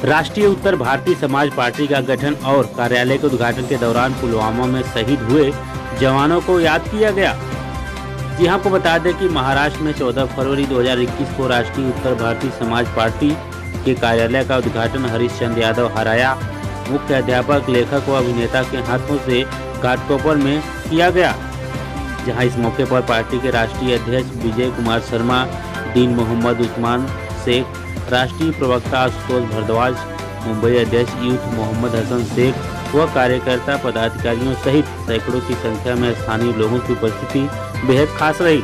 राष्ट्रीय उत्तर भारतीय समाज पार्टी का गठन और कार्यालय के उद्घाटन के दौरान पुलवामा में शहीद हुए जवानों को याद किया गया। जी आपको बता दें कि महाराष्ट्र में 14 फरवरी 2021 को राष्ट्रीय उत्तर भारतीय समाज पार्टी के कार्यालय का उद्घाटन हरीश चंद्र यादव हराया मुख्य अध्यापक, लेखक व अभिनेता के हाथों से घाटकोपर में किया गया, जहां इस मौके पर पार्टी के राष्ट्रीय अध्यक्ष विजय कुमार शर्मा, डीन मोहम्मद उस्मान शेख, राष्ट्रीय प्रवक्ता आशुतोष भारद्वाज, मुंबई अध्यक्ष यूथ मोहम्मद हसन शेख व कार्यकर्ता पदाधिकारियों सहित सैकड़ों की संख्या में स्थानीय लोगों की उपस्थिति बेहद खास रही,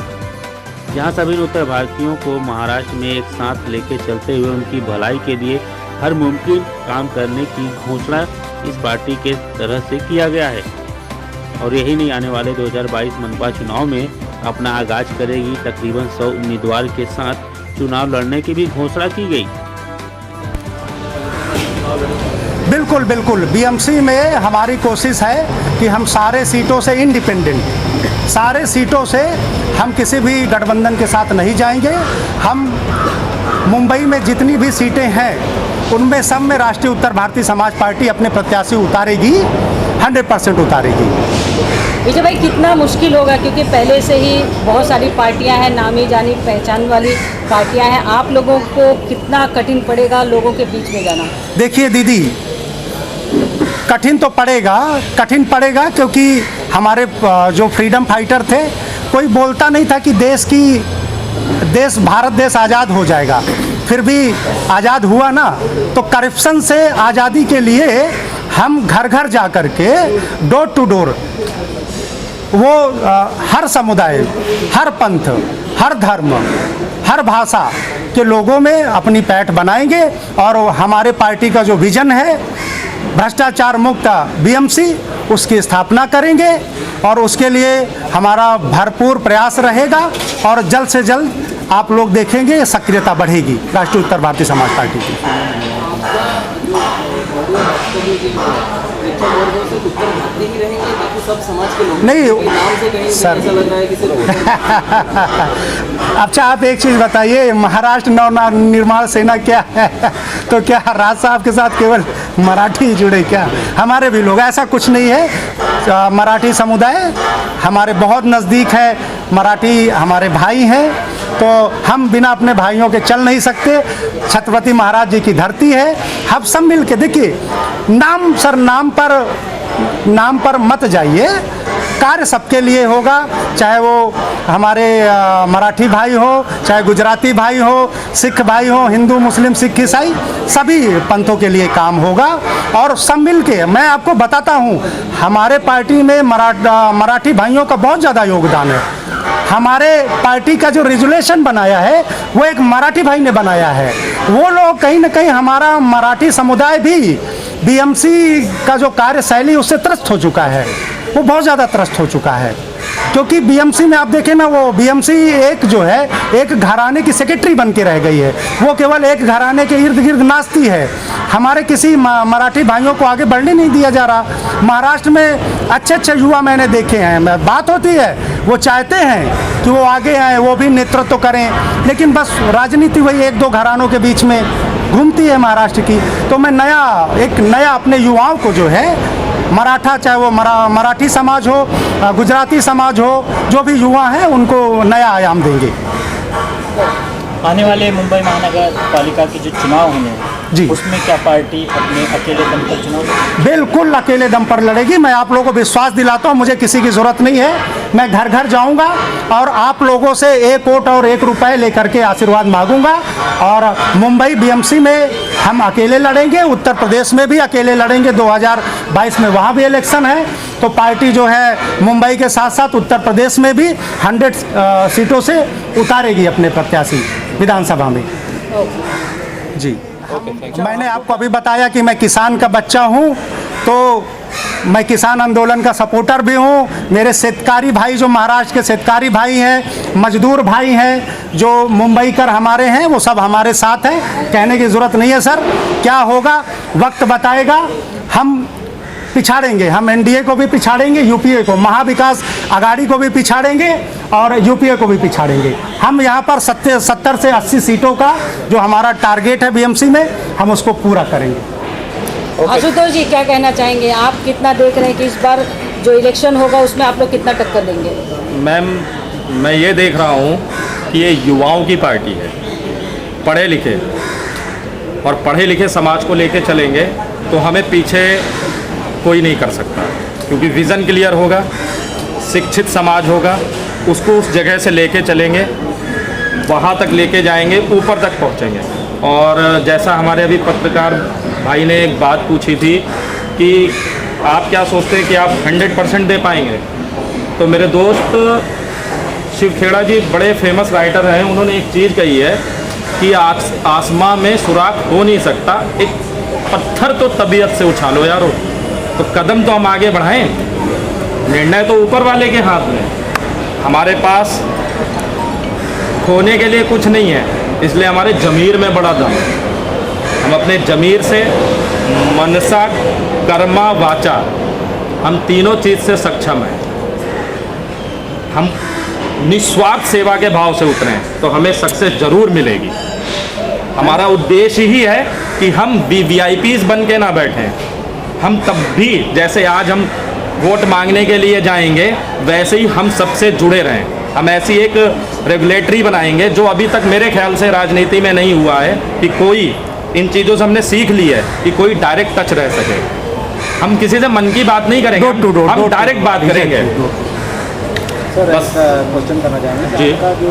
जहां सभी उत्तर भारतीयों को महाराष्ट्र में एक साथ लेकर चलते हुए उनकी भलाई के लिए हर मुमकिन काम करने की घोषणा इस पार्टी के तरह से किया गया है। और यही नहीं, आने वाले 2022 मनपा चुनाव में अपना आगाज करेगी। तकरीबन 100 उम्मीदवार के साथ चुनाव लड़ने की भी घोषणा की गई। बिल्कुल बिल्कुल, बीएमसी में हमारी कोशिश है कि हम सारे सीटों से इंडिपेंडेंट, सारे सीटों से हम किसी भी गठबंधन के साथ नहीं जाएंगे। हम मुंबई में जितनी भी सीटें हैं उनमें सब में राष्ट्रीय उत्तर भारतीय समाज पार्टी अपने प्रत्याशी उतारेगी, 100% उतारेगी। विजय भाई, कितना मुश्किल होगा, क्योंकि पहले से ही बहुत सारी पार्टियां हैं, नामी जानी पहचान वाली पार्टियां हैं, आप लोगों को कितना कठिन पड़ेगा लोगों के बीच में जाना? देखिए दीदी, कठिन तो पड़ेगा क्योंकि हमारे जो फ्रीडम फाइटर थे, कोई बोलता नहीं था कि भारत देश आज़ाद हो जाएगा, फिर भी आज़ाद हुआ ना। तो करप्शन से आज़ादी के लिए हम घर घर जा कर के डोर टू डोर वो हर समुदाय, हर पंथ, हर धर्म, हर भाषा के लोगों में अपनी पैठ बनाएंगे और हमारे पार्टी का जो विजन है भ्रष्टाचार मुक्त बीएमसी, उसकी स्थापना करेंगे और उसके लिए हमारा भरपूर प्रयास रहेगा और जल्द से जल्द आप लोग देखेंगे सक्रियता बढ़ेगी राष्ट्रीय उत्तर भारतीय समाज पार्टी की। नहीं सर, अच्छा आप एक चीज़ बताइए, महाराष्ट्र नवनिर्माण सेना क्या है? तो क्या राज साहब के साथ केवल मराठी जुड़े क्या? हमारे भी लोग, ऐसा कुछ नहीं है। मराठी समुदाय हमारे बहुत नज़दीक है, मराठी हमारे भाई हैं, तो हम बिना अपने भाइयों के चल नहीं सकते। छत्रपति महाराज जी की धरती है, हम सब मिल के देखिए, नाम पर मत जाइए, कार्य सबके लिए होगा, चाहे वो हमारे मराठी भाई हो, चाहे गुजराती भाई हो, सिख भाई हो, हिंदू मुस्लिम सिख ईसाई, सभी पंथों के लिए काम होगा और सब मिल के। मैं आपको बताता हूँ, हमारे पार्टी में मराठी भाइयों का बहुत ज़्यादा योगदान है। हमारे पार्टी का जो रेजुलेशन बनाया है वो एक मराठी भाई ने बनाया है। वो लोग कहीं ना कहीं, हमारा मराठी समुदाय भी बीएमसी का जो कार्यशैली उससे त्रस्त हो चुका है, वो बहुत ज़्यादा त्रस्त हो चुका है। क्योंकि बीएमसी में आप देखें ना, वो बीएमसी एक जो है एक घराने की सेक्रेटरी बन के रह गई है, वो केवल एक घराने के इर्द गिर्द नाचती है। हमारे किसी मराठी भाइयों को आगे बढ़ने नहीं दिया जा रहा। महाराष्ट्र में अच्छे युवा मैंने देखे हैं, बात होती है, वो चाहते हैं कि वो आगे आए, वो भी नेतृत्व करें, लेकिन बस राजनीति वही एक दो घरानों के बीच में घूमती है महाराष्ट्र की। तो मैं एक नया अपने युवाओं को जो है मराठा, चाहे वो मराठी समाज हो, गुजराती समाज हो, जो भी युवा हैं उनको नया आयाम देंगे। आने वाले मुंबई महानगर पालिका के जो चुनाव होंगे जी, उसमें क्या पार्टी अपने अकेले दम पर चुनाव? बिल्कुल अकेले दम पर लड़ेगी। मैं आप लोगों को विश्वास दिलाता हूँ, मुझे किसी की ज़रूरत नहीं है। मैं घर घर जाऊँगा और आप लोगों से 1 वोट और 1 रुपये लेकर के आशीर्वाद मांगूंगा। और मुंबई बीएमसी में हम अकेले लड़ेंगे, उत्तर प्रदेश में भी अकेले लड़ेंगे। 2022 में वहाँ भी इलेक्शन है, तो पार्टी जो है मुंबई के साथ साथ उत्तर प्रदेश में भी 100 सीटों से उतारेगी अपने प्रत्याशी विधानसभा में। जी, मैंने आपको अभी बताया कि मैं किसान का बच्चा हूँ, तो मैं किसान आंदोलन का सपोर्टर भी हूँ। मेरे शेतकारी भाई जो महाराष्ट्र के शेतकारी भाई हैं, मजदूर भाई हैं, जो मुंबईकर हमारे हैं, वो सब हमारे साथ हैं। कहने की ज़रूरत नहीं है सर, क्या होगा वक्त बताएगा। हम पिछाड़ेंगे, हम एनडीए को भी पिछाड़ेंगे, यूपीए को, महाविकास आघाड़ी को भी पिछाड़ेंगे और यूपीए को भी पिछाड़ेंगे। हम यहाँ पर 70 से 80 सीटों का जो हमारा टारगेट है बीएमसी में, हम उसको पूरा करेंगे। आशुतोष जी क्या कहना चाहेंगे, आप कितना देख रहे हैं कि इस बार जो इलेक्शन होगा उसमें आप लोग कितना टक्कर देंगे? मैम, मैं ये देख रहा हूँ कि ये युवाओं की पार्टी है, पढ़े लिखे, और पढ़े लिखे समाज को लेके चलेंगे तो हमें पीछे कोई नहीं कर सकता, क्योंकि विज़न क्लियर होगा, शिक्षित समाज होगा, उसको उस जगह से लेके चलेंगे, वहाँ तक लेके जाएंगे, ऊपर तक पहुँचेंगे। और जैसा हमारे अभी पत्रकार भाई ने एक बात पूछी थी कि आप क्या सोचते हैं कि आप 100% दे पाएंगे, तो मेरे दोस्त शिव खेड़ा जी बड़े फेमस राइटर हैं, उन्होंने एक चीज़ कही है कि आसमां में सुराख हो नहीं सकता, एक पत्थर तो तबीयत से उछालो यारो। तो कदम तो हम आगे बढ़ाएं, निर्णय तो ऊपर वाले के हाथ में। हमारे पास खोने के लिए कुछ नहीं है, इसलिए हमारे ज़मीर में बड़ा दम है। हम अपने ज़मीर से, मनसा, कर्मा, वाचा, हम तीनों चीज़ से सक्षम हैं। हम निस्वार्थ सेवा के भाव से उतरे हैं तो हमें सक्सेस ज़रूर मिलेगी। हमारा उद्देश्य ही है कि हम VVIPs बन के ना बैठें। हम तब भी, जैसे आज हम वोट मांगने के लिए जाएंगे, वैसे ही हम सबसे जुड़े रहें। हम ऐसी एक रेगुलेटरी बनाएंगे जो अभी तक मेरे ख्याल से राजनीति में नहीं हुआ है कि कोई, इन चीज़ों से हमने सीख ली है कि कोई डायरेक्ट टच रह सके। हम किसी से मन की बात नहीं करेंगे, हम डायरेक्ट बात करेंगे। सर, बस क्वेश्चन करना चाहेंगे जी। आपका जो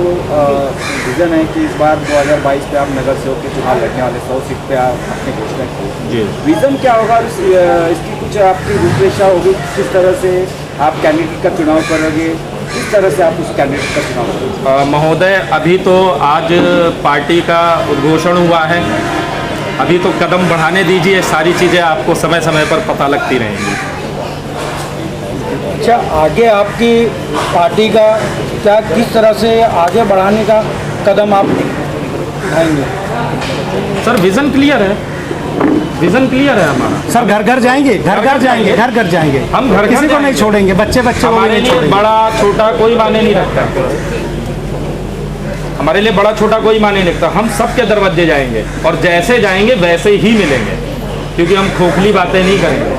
विज़न है कि इस बार 2022 पे आप नगर सेवक के चुनाव लड़ने वाले 100 सीट पे आप अपने घोषणा की जी। विज़न क्या होगा, इसकी कुछ आपकी रूपरेखा होगी, किस तरह से आप कैंडिडेट का चुनाव करोगे, किस तरह से आप उस कैंडिडेट का चुनाव करोगे? महोदय, अभी तो आज पार्टी का उद्घोषण हुआ है, अभी तो कदम बढ़ाने दीजिए, सारी चीज़ें आपको समय समय पर पता लगती रहेंगी। अच्छा, आगे आपकी पार्टी का क्या, किस तरह से आगे बढ़ाने का कदम आप उठाएंगे? सर, विज़न क्लियर है, विज़न क्लियर है हमारा। सर, घर घर जाएंगे, घर घर जाएंगे, घर घर जाएंगे, हम घर घर किसी को नहीं जाएंगे। छोड़ेंगे, बच्चे को भी हमारे नहीं लिए छोड़ेंगे। बड़ा छोटा कोई माने नहीं रखता, हमारे लिए बड़ा छोटा कोई माने नहीं रखता। हम सबके दरवाजे जाएंगे और जैसे जाएंगे वैसे ही मिलेंगे, क्योंकि हम खोखली बातें नहीं करेंगे।